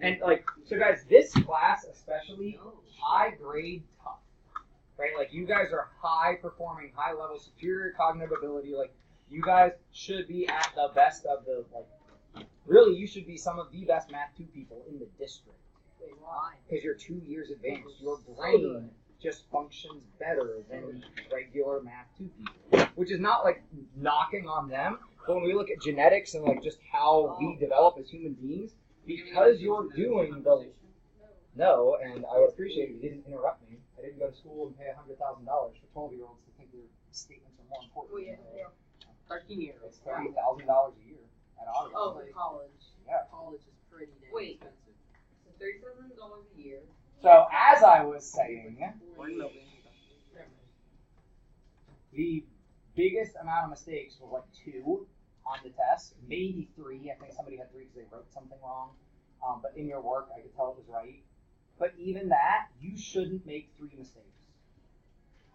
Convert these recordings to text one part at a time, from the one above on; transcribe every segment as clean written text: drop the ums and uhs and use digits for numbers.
And like, so guys, this class especially, I grade tough, right? Like you guys are high performing, high level, superior cognitive ability. Like you guys should be at the best of the, like, really you should be some of the best Math 2 people in the district. Why? Because you're 2 years advanced. Your brain just functions better than regular Math 2 people. Which is not like knocking on them, but when we look at genetics and like just how we develop as human beings, because you're doing the no, and I would appreciate it if you didn't interrupt me. I didn't go to school and pay $100,000 for 12-year-olds to think their statements are more important. 13 years. It's $30,000 a year at Ottawa. Oh, for college. Yeah. College is pretty damn expensive. So $37 a year. So as I was saying, the biggest amount of mistakes was like 2 on the test, maybe 3. I think somebody had 3 because they wrote something wrong. But in your work, I could tell it was right. But even that, you shouldn't make 3 mistakes,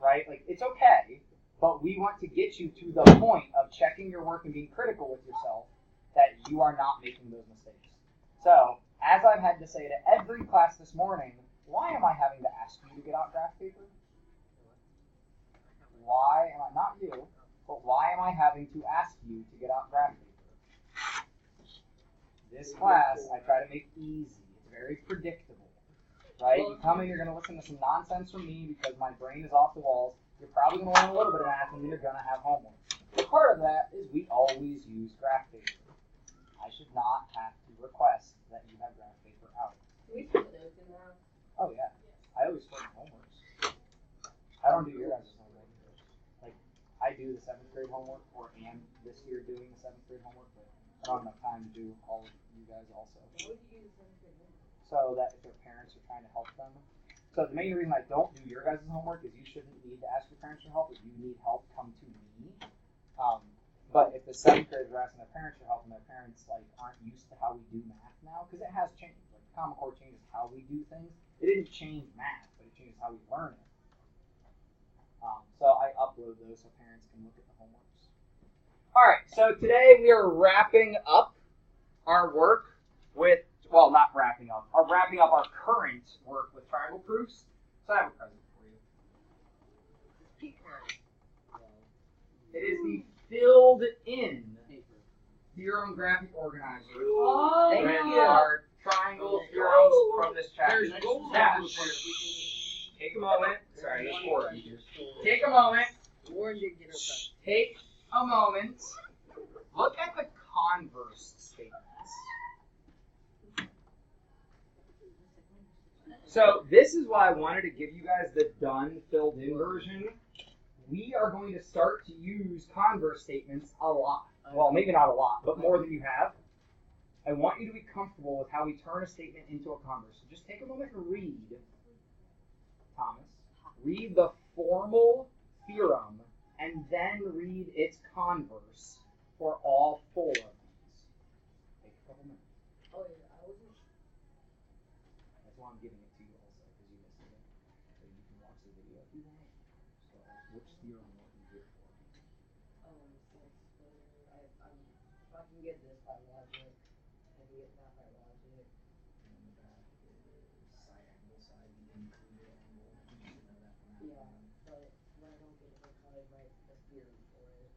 right? Like, it's okay, but we want to get you to the point of checking your work and being critical with yourself that you are not making those mistakes. So, as I've had to say to every class this morning, why am I having to ask you to get out graph paper? Why am I, not you, but why am I having to ask you to get out graph paper? This class, I try to make easy. It's very predictable. Right? You come in, you're going to listen to some nonsense from me because my brain is off the walls. You're probably going to learn a little bit of math, and then you're going to have homework. But part of that is we always use graph paper. I should not have to request that you have graph paper out. Can we put notes in that? Oh, yeah. I always put homeworks. I don't do your guys' homework. Like, I do the 7th grade homework, or am this year doing the 7th grade homework, but I don't have enough time to do all of you guys also. Why would you use the 7th grade homework? So that if their parents are trying to help them. So the main reason I don't do your guys' homework is you shouldn't need to ask your parents for help. If you need help, come to me. But if the 7th graders are asking their parents for help and their parents like aren't used to how we do math now, because it has changed. Like the Common Core changes how we do things. It didn't change math, but it changes how we learn it. So I upload those so parents can look at the homeworks. All right, so today we are wrapping up our work with, well, not wrapping up, wrapping up our current work with triangle proofs. So I have a present for you. It is the filled in theorem graphic organizer. Oh, With our triangle theorems from this chapter. Now, take a moment. Sorry, there's 4 of you. Take a moment. Take a moment. Look at the converse statements. So this is why I wanted to give you guys the done filled in version. We are going to start to use converse statements a lot. Well, maybe not a lot, but more than you have. I want you to be comfortable with how we turn a statement into a converse. So just take a moment and read, Thomas. Read the formal theorem and then read its converse for all 4 of these. Take a couple minutes. Oh, yeah, I wasn't. That's why I'm giving it to you also, because you missed it. So you can watch the video if you want. So, which theorem are you here for? If I can get this by logic, I can get that by logic. And then that is side angle, side the included angle. You should know that from that. Yeah, but when I don't get it, how do I write the theorem for it?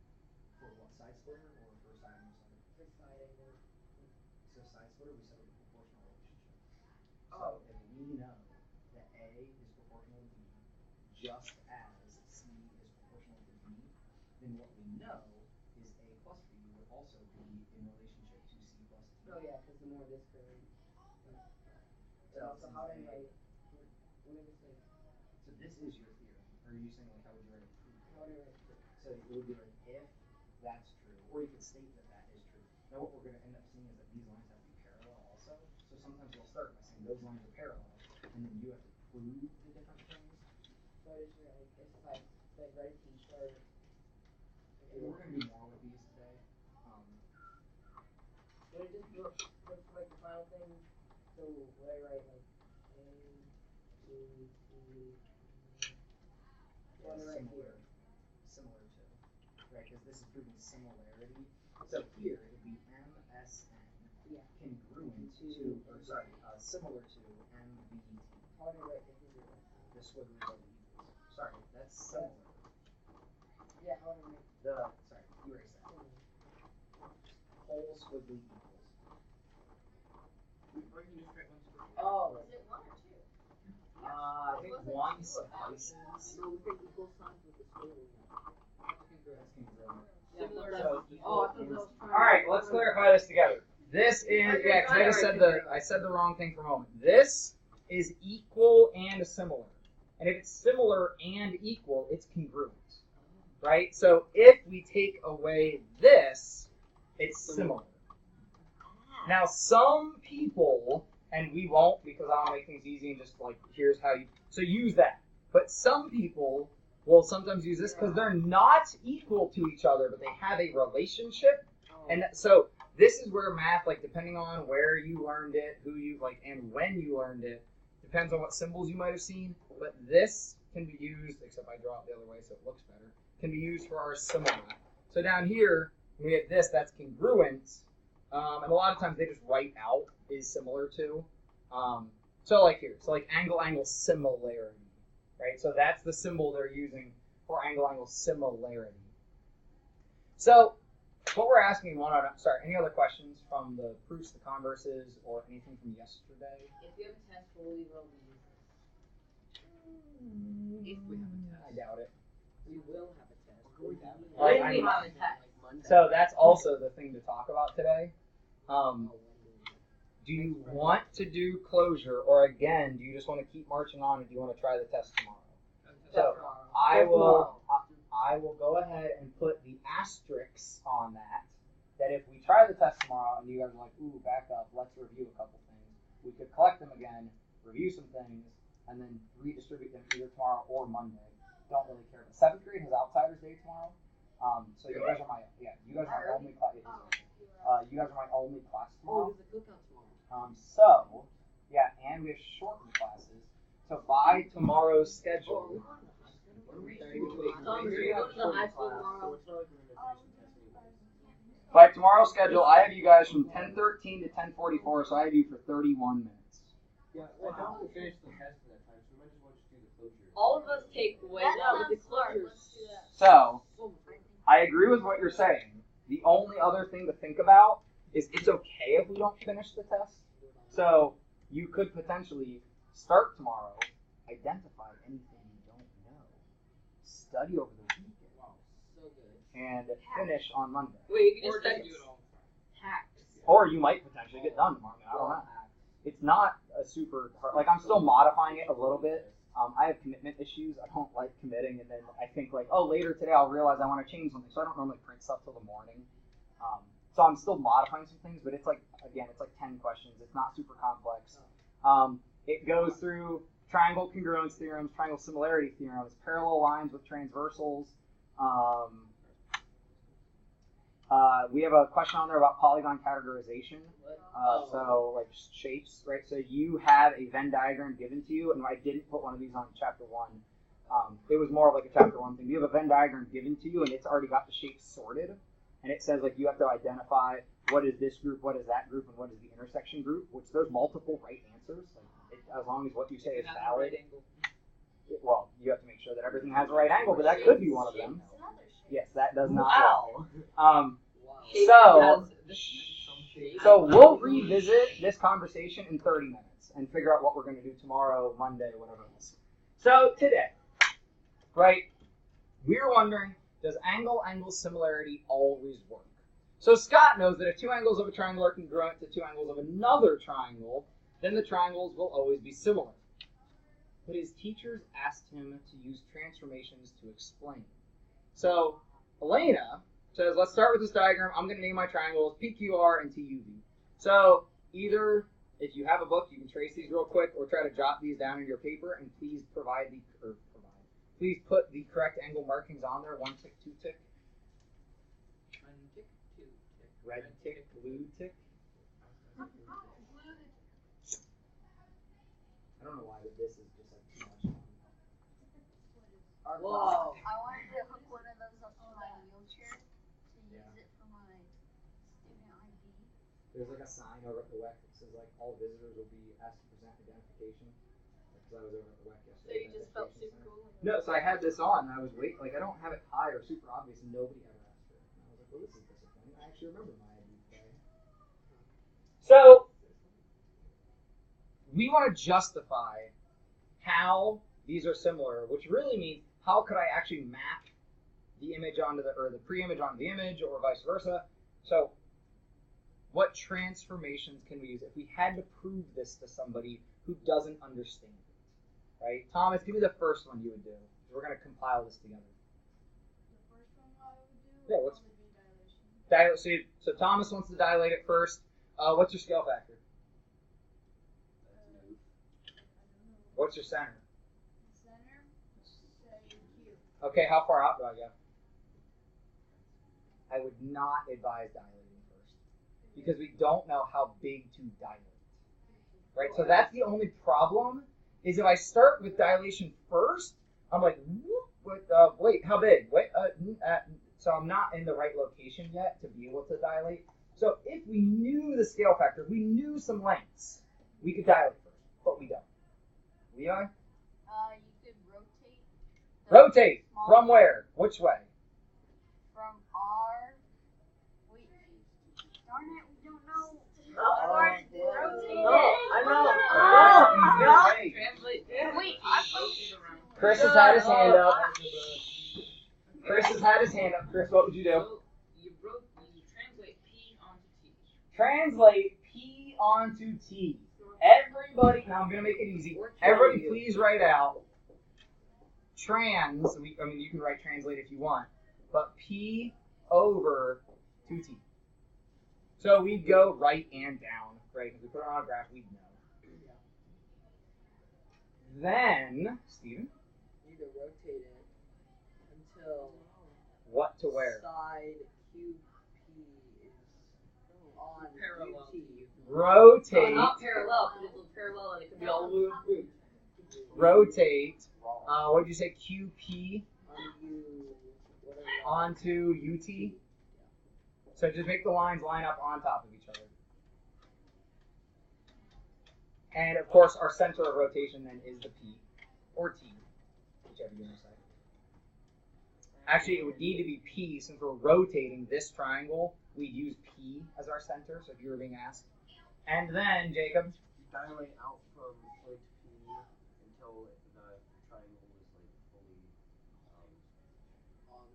For what, side splitter or for side angle side? For side angle. So side splitter, we set up a proportional relationship. Oh. So if we know that A is proportional to B, just as C is proportional to B, then what we know is A plus B would also be in relationship to C plus D. Oh yeah, because the more this curve. So how do I write? What is this like? So this is your theorem. Or are you saying like how would you write a proof? How do I write proof? So it would be like if that's true, or you could state that that is true. Now what we're going to end up seeing is that these lines have to be parallel also. So sometimes we'll start by saying those lines are parallel, and then you have to prove the different things. So I just write like if I write a t-shirt. And we're going to do more with these today. Would it just look like the final thing? So would I write like A, B, C, what do I write here? Similar to, right? Because this is proving similarity. So here it would be MSN Yeah. congruent to, or sorry, similar to MBT. How do you write the Hebrew? The squiggly double equals. Sorry, that's similar. Yeah, how do you make Sorry, erase that. Whole squiggly equals. Oh. Is it 1 or 2? I think one suffices. No, we take equal signs with the squiggly. That's congruent. Similar So, to. Oh, I thought that was trying. all right, let's clarify this together. This is because I just said I said the wrong thing for a moment. This is equal and similar, and if it's similar and equal, it's congruent, right? So if we take away this, it's similar. Now some people, and we won't because I want to make things easy and just like here's how you use that. But some people will sometimes use this because they're not equal to each other, but they have a relationship, and so. This is where math, like depending on where you learned it, who you like, and when you learned it, depends on what symbols you might have seen. But this can be used, except I draw it the other way so it looks better, can be used for our similar. So down here, when we have this, that's congruent. And a lot of times they just write out is similar to. So like here, so like angle-angle similarity, right? So that's the symbol they're using for angle-angle similarity. So what we're asking any other questions from the proofs, the converses, or anything from yesterday? If we have a test, will we use this? If we have a test. I doubt it. We will have a test. We have a When test. we have a test. So that's also the thing to talk about today. Do you want to do closure, or again, do you just want to keep marching on, and do you want to try the test tomorrow? So I will go ahead and put the asterisks on that. That if we try the test tomorrow and you guys are like, ooh, back up, let's review a couple things. We could collect them again, review some things, and then redistribute them either tomorrow or Monday. Don't really care. But 7th grade has Outsiders Day tomorrow. So you guys are my only class. You guys are my only class tomorrow. Oh, there's a cookout tomorrow. So and we have shortened classes. So by tomorrow's schedule. By tomorrow's schedule, I have you guys from 10:13 to 10:44, so I have you for 31 minutes. Yeah, I don't want to finish the test in that time, so we might just want to do the closure. All of us take way now with the closures. So, I agree with what you're saying. The only other thing to think about is it's okay if we don't finish the test. So, you could potentially start tomorrow, identify anything you don't know, study over the weekend, and finish on Monday. Wait, you can just do it all. Hacks. Or you might potentially get done tomorrow. I don't know. It's not a super hard, like I'm still modifying it a little bit. I have commitment issues. I don't like committing, and then I think like, oh, later today I'll realize I want to change something, so I don't normally print stuff till the morning. So I'm still modifying some things, but it's like, again, it's like 10 questions. It's not super complex. It goes through triangle congruence theorems, triangle similarity theorems, parallel lines with transversals. We have a question on there about polygon categorization. So like shapes, right? So you have a Venn diagram given to you, and I didn't put one of these on chapter 1. It was more of like a chapter 1 thing. You have a Venn diagram given to you, and it's already got the shapes sorted. And it says like you have to identify what is this group, what is that group, and what is the intersection group, which there's multiple right answers. Like as long as what you say is valid. Well, you have to make sure that everything has a right angle, but that could be one of them. Yes, that does not. Wow. So we'll revisit this conversation in 30 minutes and figure out what we're going to do tomorrow, Monday, whatever else. So today, right, we're wondering, does angle-angle similarity always work? So Scott knows that if two angles of a triangle are congruent to two angles of another triangle, then the triangles will always be similar. But his teachers asked him to use transformations to explain. So Elena says, let's start with this diagram. I'm going to name my triangles PQR and TUV. So either if you have a book, you can trace these real quick, or try to jot these down in your paper, and please please put the correct angle markings on there. 1 tick, 2 tick. 1 tick, 2 tick. Red tick, blue tick. I don't know why, but this is just like too much fun. Whoa. I wanted to hook one of those up to my wheelchair to use it for my student ID. There's like a sign over at the WEC that is like all visitors will be asked to present identification. Because I was over at the WEC So yesterday. you just felt super cool. No, so I had this on and I was waiting, like I don't have it high or super obvious and nobody ever asked for it. And I was like, well, this is disappointing. I actually remember my ID today. So, we want to justify how these are similar, which really means how could I actually map the image onto the pre-image onto the image or vice versa. So, what transformations can we use if we had to prove this to somebody who doesn't understand it, right? Thomas, give me the first one you would do. We're going to compile this together. The first one I would do Yeah, would what's- probably be dilation. So Thomas wants to dilate it first. What's your scale factor? I don't know. What's your center? Center, say Q. Okay, how far out do I go? I would not advise dilating first because we don't know how big to dilate, right? So that's the only problem is if I start with dilation first, I'm like, wait, how big? So I'm not in the right location yet to be able to dilate. So if we knew the scale factor, we knew some lengths, we could dilate first, but we don't. Leon? You could rotate. the Rotate small from where? Which way? From R. Wait. Darn it, we don't know. Rotate I Oh, it. easy. Translate. Wait, Chris has had his hand up. Chris has had his hand up. Chris, what would you do? So you translate P onto T. Translate P onto T. Everybody, now I'm going to make it easy. Everybody please write out trans, I mean you can write translate if you want, but P over 2T. So we'd go right and down, right? If we put it on a graph, we'd know. Then, Steven, You need to rotate it until what to where? side QP is on Parallel to UT. you. Rotate, Not parallel, but it's parallel and it could be all moved. rotate, what did you say, QP On U, whatever. onto UT? So just make the lines line up on top of each other. And of course, our center of rotation then is the P, or T, whichever you want to say. Actually, it would need to be P since we're rotating this triangle. We'd use P as our center, so if you were being asked. And then, Jacob, You dilate out from point P until the triangle is like fully On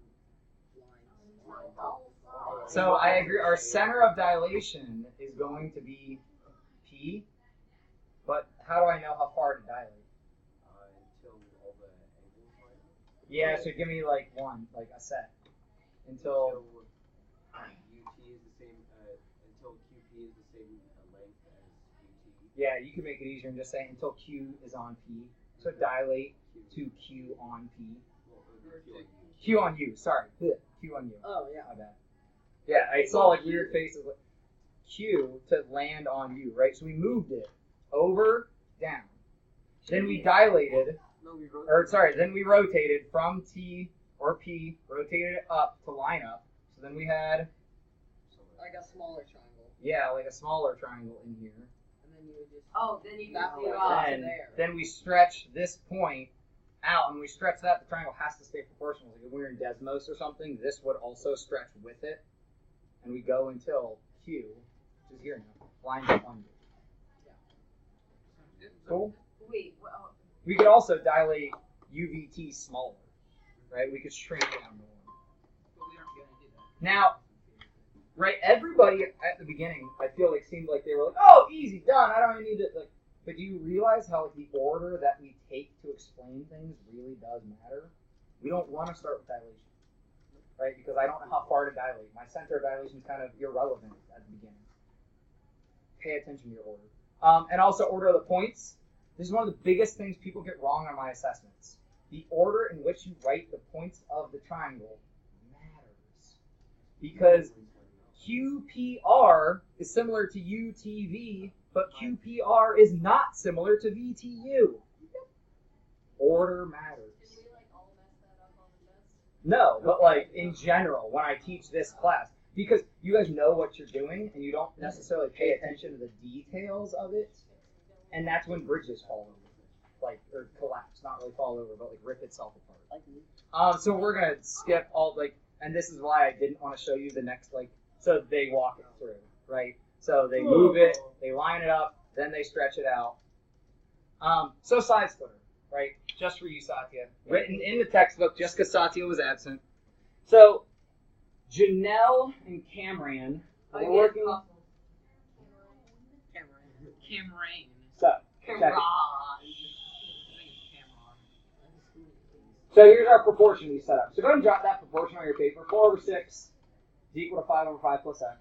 lined up. so I agree, our center of dilation is going to be P, but how do I know how far to dilate? Until all the angles line up. Yeah, so give me like one, like a set. Until, UT is the same, until QP is the same length as UT. yeah, you can make it easier and just say until Q is on P. So dilate to Q on P. Well, it would be Q on U, sorry. Q on U. Oh, yeah. My bad. Yeah, I saw like weird faces. Like Q to land on U, right? So we moved it over, down. Then we dilated, No, we wrote or sorry, then we rotated from T or P, rotated it up to line up. So then we had, Like a smaller triangle. yeah, like a smaller triangle in here. And then you would just. Oh, then you That can way. do it off. to Then, there. then we stretch this point out, and when we stretch that, the triangle has to stay proportional. Like if we were in Desmos or something, this would also stretch with it, and we go until Q, which is here now, lines up on U. Cool? Wait, well, We could also dilate UVT smaller, right? We could shrink it down to one. but we aren't going to do that. Now, right, everybody at the beginning, I feel like seemed like they were like, oh, easy, done, I don't even need it. Like, but do you realize how like, the order that we take to explain things really does matter? We don't want to start with dilation, right? Because I don't know how far to dilate. My center of dilation is kind of irrelevant at the beginning. Pay attention to your order. And also order of the points. This is one of the biggest things people get wrong on my assessments. The order in which you write the points of the triangle matters. Because QPR is similar to UTV, but QPR is not similar to VTU. Order matters. Did we like all mess that up on the test? No, but like in general, when I teach this class, because you guys know what you're doing and you don't necessarily pay attention to the details of it, and that's when bridges fall over, like, or collapse, not really fall over, but like rip itself apart. So we're gonna skip all, like, and this is why I didn't want to show you the next, like, so they walk it through, right? So they move it, they line it up, then they stretch it out. So side splitter, right? Just for you, Satya. Written in the textbook, just because Satya was absent. So Janelle and Cameron are working. Cameron. So, check it. Cameron. So here's our proportion we set up. So go ahead and drop that proportion on your paper. 4/6 is equal to 5/5 plus x.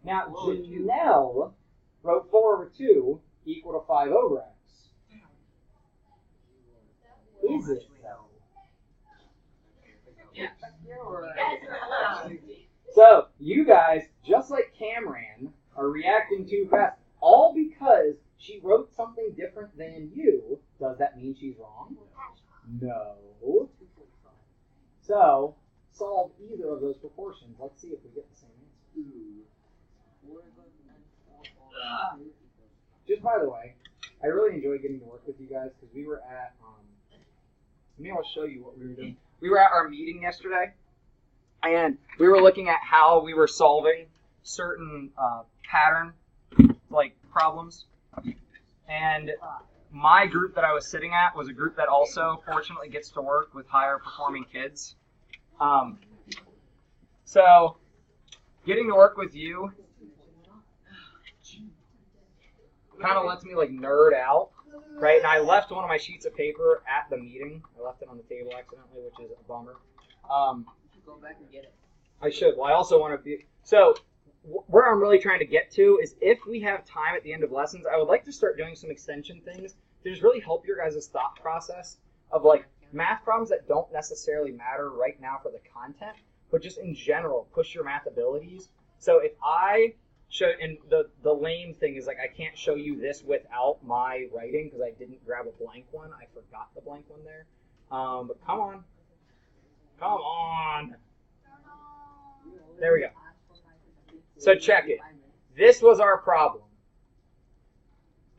Now, Janelle wrote 4/2 equal to 5/x. Is it, though? Yeah. So, you guys, just like Cameron, are reacting too fast. All because she wrote something different than you. Does that mean she's wrong? No. So, solve either of those proportions. Let's see if we get the same answer. Just by the way, I really enjoyed getting to work with you guys because we were at, maybe I'll show you what we were doing. We were at our meeting yesterday, and we were looking at how we were solving certain pattern, like, problems. And my group that I was sitting at was a group that also, fortunately, gets to work with higher performing kids. So, getting to work with you kind of lets me, like, nerd out, right? And I left one of my sheets of paper at the meeting. I left it on the table accidentally, which is a bummer. Go back and get it. I should. Well, I also want to be... So, where I'm really trying to get to is if we have time at the end of lessons, I would like to start doing some extension things to just really help your guys' thought process of, like, math problems that don't necessarily matter right now for the content, but just in general, push your math abilities. So if I show, and the lame thing is, like, I can't show you this without my writing because I didn't grab a blank one. I forgot the blank one there. But come on. Come on. There we go. So check it. This was our problem.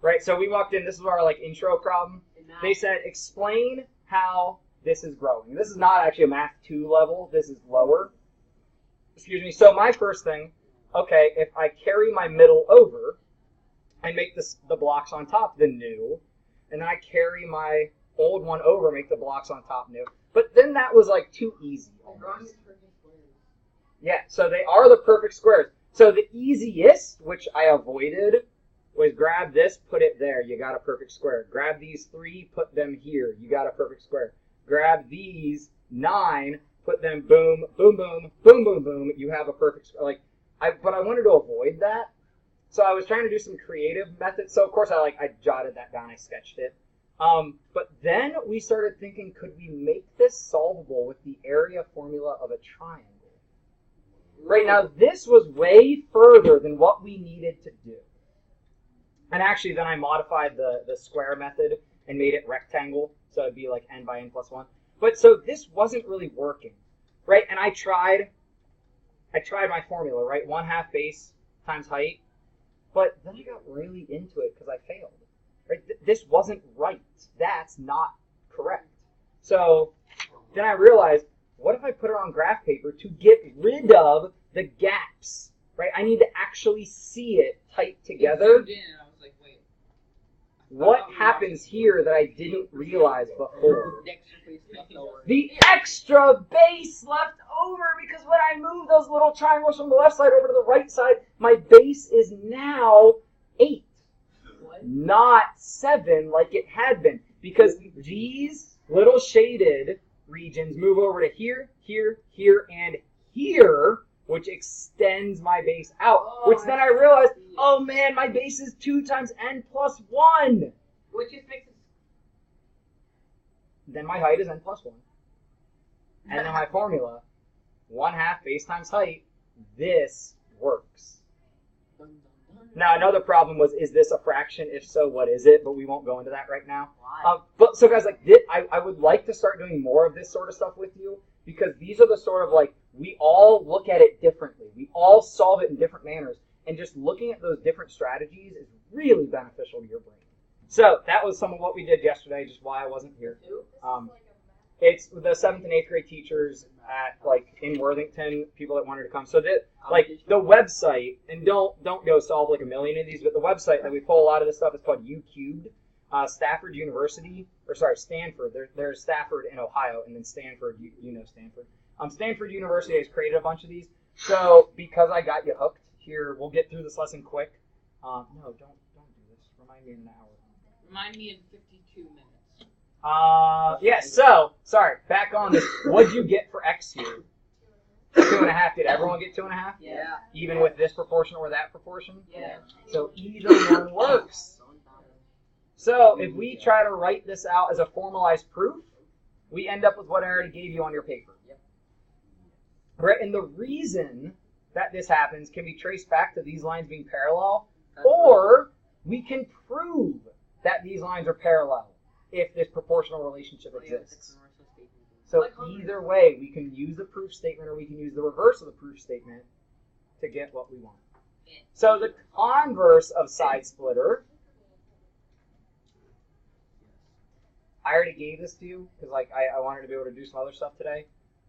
Right, so we walked in, this was our, like, intro problem. They said, explain how this is growing. This is not actually a Math 2 level, this is lower. Excuse me, so my first thing, okay, if I carry my middle over and make the blocks on top the new, and then I carry my old one over, make the blocks on top new. But then that was, like, too easy almost. Yeah, so they are the perfect squares. So the easiest, which I avoided, was grab this, put it there, you got a perfect square. Grab these 3, put them here, you got a perfect square. Grab these 9, put them boom, boom, boom, boom, boom, boom, you have a perfect square. Like, but I wanted to avoid that, so I was trying to do some creative methods. So of course I jotted that down, I sketched it. But then we started thinking, could we make this solvable with the area formula of a triangle? Right, now this was way further than what we needed to do. And actually then I modified the square method and made it rectangle, so it'd be like n by n plus 1. But so this wasn't really working, right? And I tried my formula, right? 1/2 base times height. But then I got really into it because I failed. Right? This wasn't right. That's not correct. So then I realized, what if I put it on graph paper to get rid of the gaps? Right? I need to actually see it tight together. What happens here that I didn't realize before? The extra base left over, because when I move those little triangles from the left side over to the right side, my base is now 8. Not 7 like it had been, because these little shaded regions move over to here, here, here, and here, which extends my base out. Which then I realized, oh man, my base is 2 times n plus 1. Which just makes it... Then my height is n plus 1. And then my formula, 1/2 base times height, this works. Now, another problem was, is this a fraction? If so, what is it? But we won't go into that right now. Why? But so guys, like, I would like to start doing more of this sort of stuff with you, because these are the sort of, like, we all look at it differently. We all solve it in different manners. And just looking at those different strategies is really beneficial to your brain. So that was some of what we did yesterday, just why I wasn't here. It's the 7th and 8th grade teachers at, like, in Worthington, people that wanted to come. So that, like, the website, and don't go solve like a million of these, but the website that we pull a lot of this stuff is called U Cubed. Stanford University, or sorry, Stanford. There's Stafford in Ohio, and then Stanford, you know Stanford. Stanford University has created a bunch of these. So because I got you hooked here, we'll get through this lesson quick. No, don't do this. Remind me in an hour. Remind me in 52 minutes. Yeah, so, sorry, back on this. What'd you get for X here? 2.5. Did everyone get 2.5? Yeah. Even with this proportion or that proportion? Yeah. So either one works. So if we try to write this out as a formalized proof, we end up with what I already gave you on your paper. Yep. Right, and the reason that this happens can be traced back to these lines being parallel, or we can prove that these lines are parallel if this proportional relationship exists. So either way, we can use the proof statement or we can use the reverse of the proof statement to get what we want. So the converse of side-splitter, I already gave this to you because like I wanted to be able to do some other stuff today.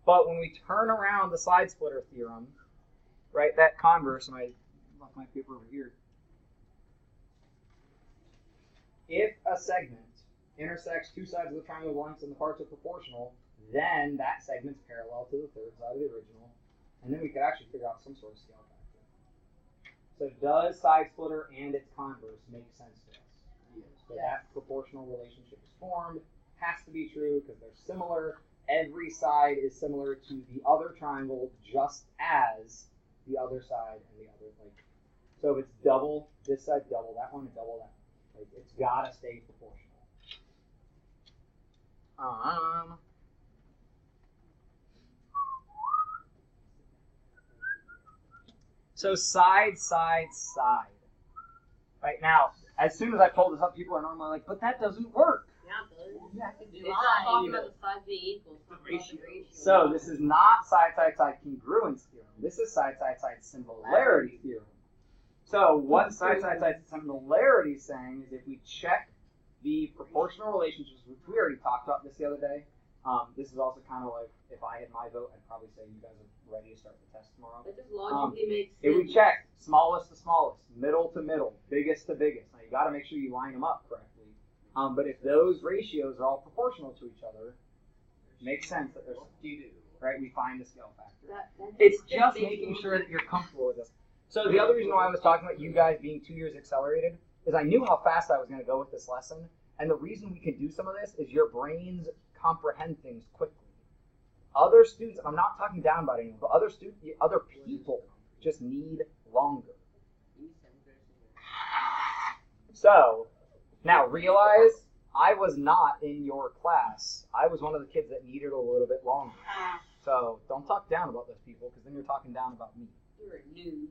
But when we turn around the side-splitter theorem, right, that converse, and I left my paper over here. If a segment intersects two sides of the triangle lengths and the parts are proportional, then that segment's parallel to the third side of the original. And then we could actually figure out some sort of scale factor. So does side-splitter and its converse make sense to us? Yes. So that proportional relationship is formed. Has to be true because they're similar. Every side is similar to the other triangle just as the other side and the other. Like, so if it's double, this side double that one and double that one. Like, it's got to stay proportional. So side, side, side. Right now, as soon as I pull this up, people are normally like, but that doesn't work. Yeah, you have to do It's not talking about the sides being equal. It's talking about the ratio. So this is not side, side, side congruence theorem. This is side, side, side similarity theorem. So what side, side, side similarity is saying is if we check the proportional relationships, which we already talked about this the other day. This is also kind of like, if I had my vote, I'd probably say you guys are ready to start the test tomorrow. That just logically makes sense. If we check smallest to smallest, middle to middle, biggest to biggest, now you got to make sure you line them up correctly. But if those ratios are all proportional to each other, it makes sense that there's, right? We find the scale factor. It's just making sure that you're comfortable with this. So the other reason why I was talking about you guys being 2 years accelerated is I knew how fast I was going to go with this lesson. And the reason we can do some of this is your brains comprehend things quickly. Other students, I'm not talking down about anyone, but other people just need longer. So, now realize I was not in your class. I was one of the kids that needed a little bit longer. So, don't talk down about those people, because then you're talking down about me. You're a noob.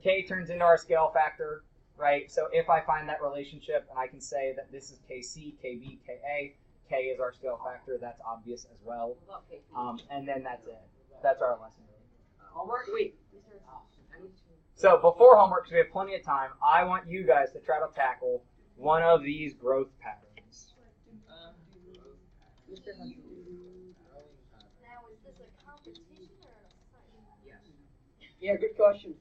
K turns into our scale factor. Right, so if I find that relationship and I can say that this is KC, KB, KA, K is our scale factor, that's obvious as well. And then that's it. That's our lesson. Homework? Wait. So before homework, because we have plenty of time, I want you guys to try to tackle one of these growth patterns. Now, is this a competition or an assignment? Yes. Yeah, good question.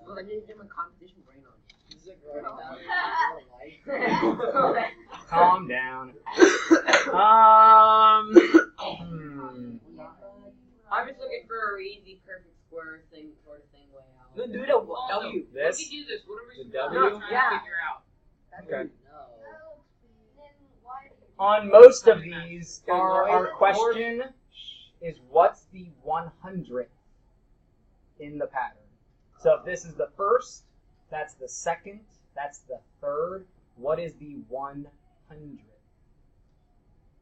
Well, I didn't get my competition brain on. This is a growing life. Calm down. I'm just looking for a easy perfect square thing sort of thing way out. Then do the W. This? Let me do this. Whatever The you W? trying to figure out. Okay. Then why do you On most of these, our question is what's the 100th in the pattern? So if this is the first, that's the second, that's the third. What is the 100th?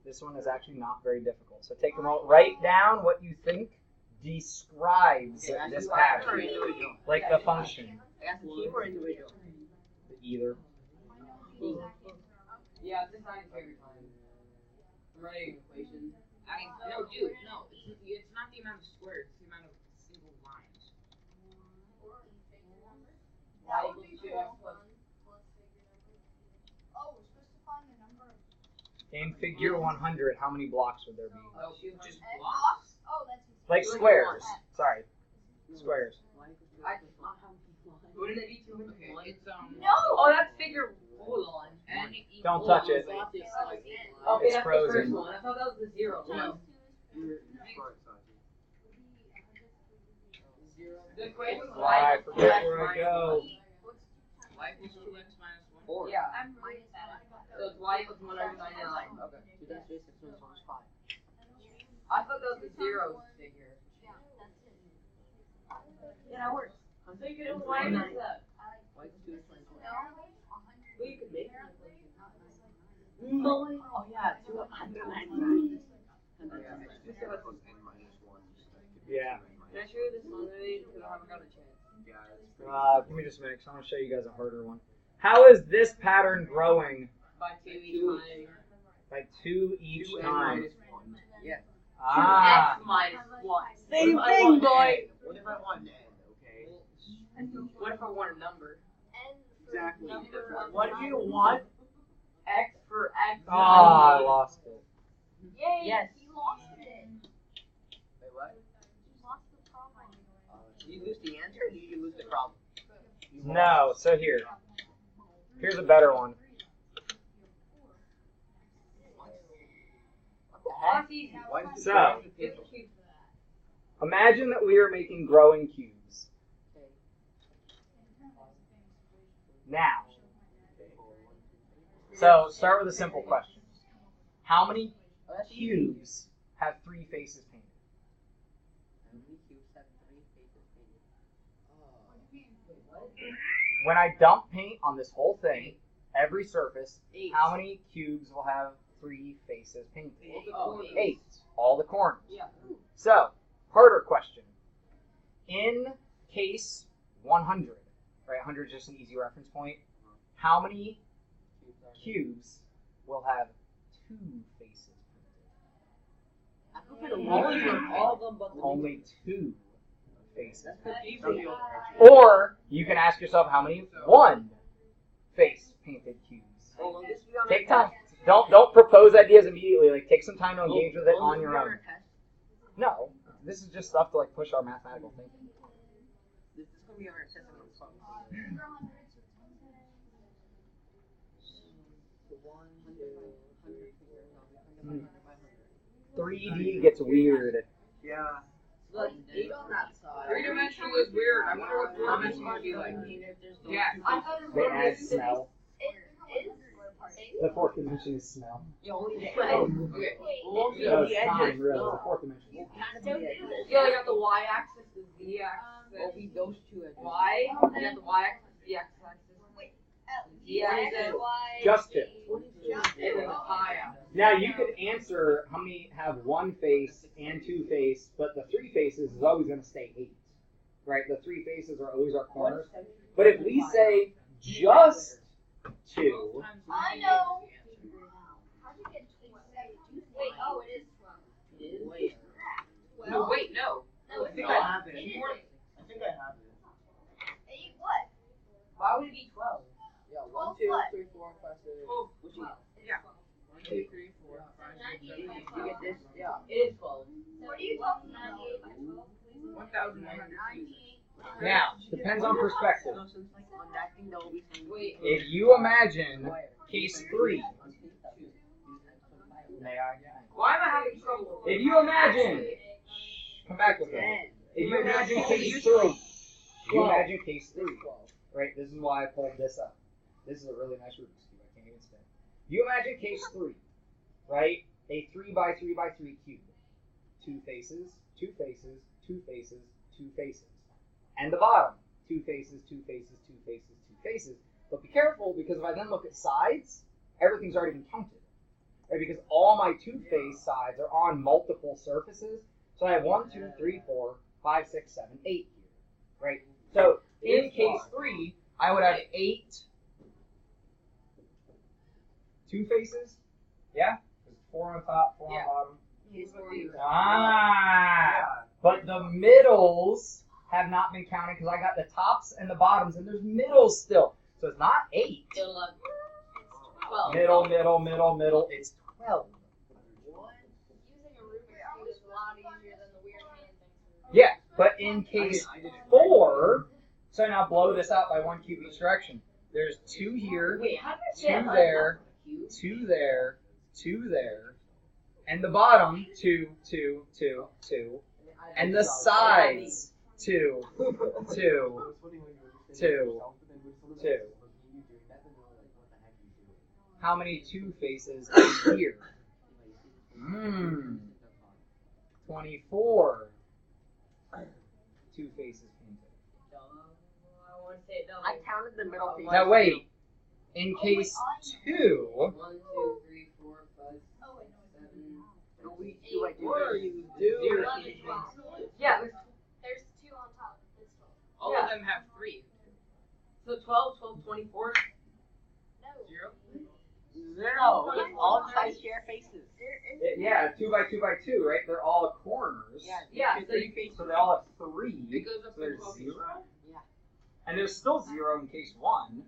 This one is actually not very difficult. So take a moment, write down what you think describes Okay, this team or pattern, individual? like the function. I asked the team or individual? Either. Team. Yeah, this time every time. I'm writing an equation. I mean, no, dude, no. It's not the amount of squares. It's the amount of single lines. That would be two cool. x plus. Oh, we're supposed to find the number of In figure 100, how many blocks would there be? Oh, just X blocks? Oh, that's Like squares. Sorry, squares. I just not how many lines. Wouldn't it be 200 Okay, lines? it's No! Oh, that's figure. Hold on. N Don't equals touch it. Okay, It's that's the frozen. first one. I thought that was the zero one. You're smart, Sanji. The equation is I y forget equals where I x go. y equals 2x minus 1. Four. Yeah. I'm really bad at that. So it's y equals 199. Okay. 2 times 3 is 6 minus 1 is 5. I thought that was the zeros figure. Yeah, that's it. Yeah, that works. So you could do y minus that. Y equals 2 times 1. No, 100. Well, you could make it. No. Oh yeah, 299. Yeah. Can I show you this one already? Because I haven't got a chance. Yeah, it's pretty Give me just a minute, 'cause I want to show you guys a harder one. How is this pattern growing By 2 each time. by 2 each 2n time? minus 1. Yeah. Ah, 2x minus 1. Same What if I thing, want boy. n? What if I want n, okay? What if I want a number? And for Exactly. number What if you want x for x? oh, I lost it. Yay! Yes. You lost it. Wait, what? You lost the problem. Did you lose the answer or did you lose the problem? No, so here's a better one. That's easy. Why is So- the It's cute. Imagine that we are making growing cubes. Okay. Now, so start with a simple question. How many Oh, that's easy. cubes have 3 faces painted? How many cubes have 3 faces painted? Wait, what? When I dump paint on this whole thing, every surface, 8. how many cubes will have 3 faces painted? Oh, 8. All the corners. Yeah. So, harder question. In case 100, right? 100 is just an easy reference point. How many cubes will have 2 faces I thought it was all of them, but painted? Only 2 faces. That's Some confusing. people actually- Or you can ask yourself how many 1 face painted cubes. Oh, will this be on Take our time. test? Don't propose ideas immediately. Like take some time to engage with it Will on this your be own. our test? No, this is just stuff to like push our mathematical thinking. This is gonna be on our test. I'm gonna fuck. So 100 figures. I'll be 100 by 100. 3D gets weird. Yeah. So that's 8 on that side. 3-dimensional is weird. I wonder what 4-dimensional would be like. Yeah. I thought it was They add smell. It is. The 4th dimension is smell. Yeah, only the Okay. Won't be No, on it's the time, edges. really. No. The 4th dimension. We'll kind of be the edges. Yeah, they got the y-axis, the z-axis. Will be those 2 edges. Y, you got the y-axis, the x-axis. Just it. And then the pi-axis. Now you could answer how many have 1 face and 2 face, but the 3 faces is always going to stay 8, right? The 3 faces are always our corners. But if we say just 2, I know. How'd you get 12? Wait, oh, it is 12. It is. Wait. No, wait, no. No, I it's think not. I have it. I think I have it. 8 what? Why would it be 12? Yeah, 1, Well, 2, what? 3, 4, 5, 6. Oh, Which one? yeah. 1, 2, 3, 4, 5, 6, 7, 8. You get this? Yeah. It is 12. What are you talking about? 1,100. now depends on perspective. So since like on that thing, there will be some. Wait. If you imagine case 3, may I? Why am I having trouble? If you imagine, come back with me. If you imagine case 3, right? This is why I pulled this up. This is a really nice Rubik's Cube. I can't even spin. You imagine case 3, right? A 3 by 3 by 3 cube. 2 faces, 2 faces, 2 faces, 2 faces. And the bottom, 2 faces, 2 faces, 2 faces, 2 faces. But be careful, because if I then look at sides, everything's already been counted. Right? Because all my 2-face sides are on multiple surfaces. So I have 1, 2, 3, 4, 5, 6, 7, 8 here, right? So in case 3, I would have 8 two faces. Yeah? There's 4 on top, 4 on bottom. Ah! But the middles have not been counted because I got the tops and the bottoms, and there's middles still. So it's not 8. 12. Middle. It's 12. Using a Rubik's Cube is a lot easier than the weird hand things. Yeah, but in case 4, so now blow this out by 1 cube each direction. There's 2 here, Wait, how did I 2 say I there, cube? 2 there, 2 there, and the bottom 2, 2, 2, 2, and the sides 2, 2, 2, 2. How many 2 faces in here? 24 2 faces painted. I counted the middle thing. Now wait, in case 2, 1, 2, 3, 4, 5, 6, 7. What are you doing? Yeah, There's 2 on top. It's 12. All Yeah. of them have 3. so 12, 12, 24. No. 0. No, all sides share faces. yeah, 2 by 2 by 2, right? They're all corners. Yeah, so you So they all have 3. It goes up So to there's 12. 0. Yeah. And there's still 0 in case 1.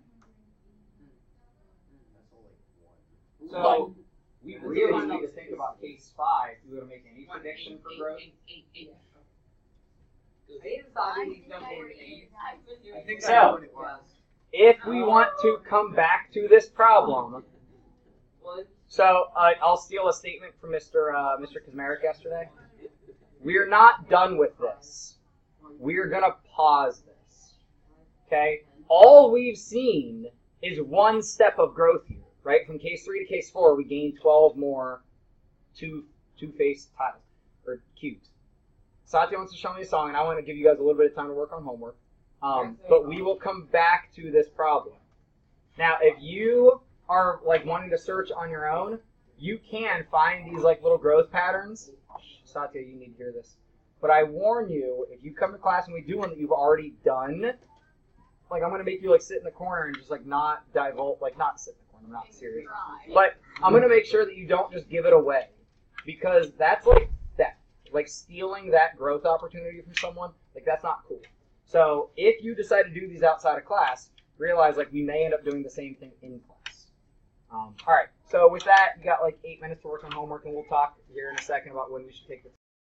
So we really need to think about case 5 if we were to make any prediction for growth. 8. I even saw these numbers. I think So- I know what it was. If we want to come back to this problem, so I'll steal a statement from Mr. Kazmarek yesterday. We're not done with this. We're gonna pause this. Okay? All we've seen is one step of growth here, right? From case 3 to case 4, we gained 12 more two-faced tiles or cubes. Satya wants to show me a song, and I want to give you guys a little bit of time to work on homework. But we will come back to this problem. Now, if you are like wanting to search on your own, you can find these like little growth patterns. Satya, you need to hear this. But I warn you, if you come to class and we do one that you've already done, like I'm gonna make you like sit in the corner and just like not divulge, like not sit in the corner. I'm not serious. But I'm gonna make sure that you don't just give it away, because that's like theft, like stealing that growth opportunity from someone. Like that's not cool. So if you decide to do these outside of class, realize like we may end up doing the same thing in class. All right. So with that, you got like 8 minutes to work on homework, and we'll talk here in a second about when we should take the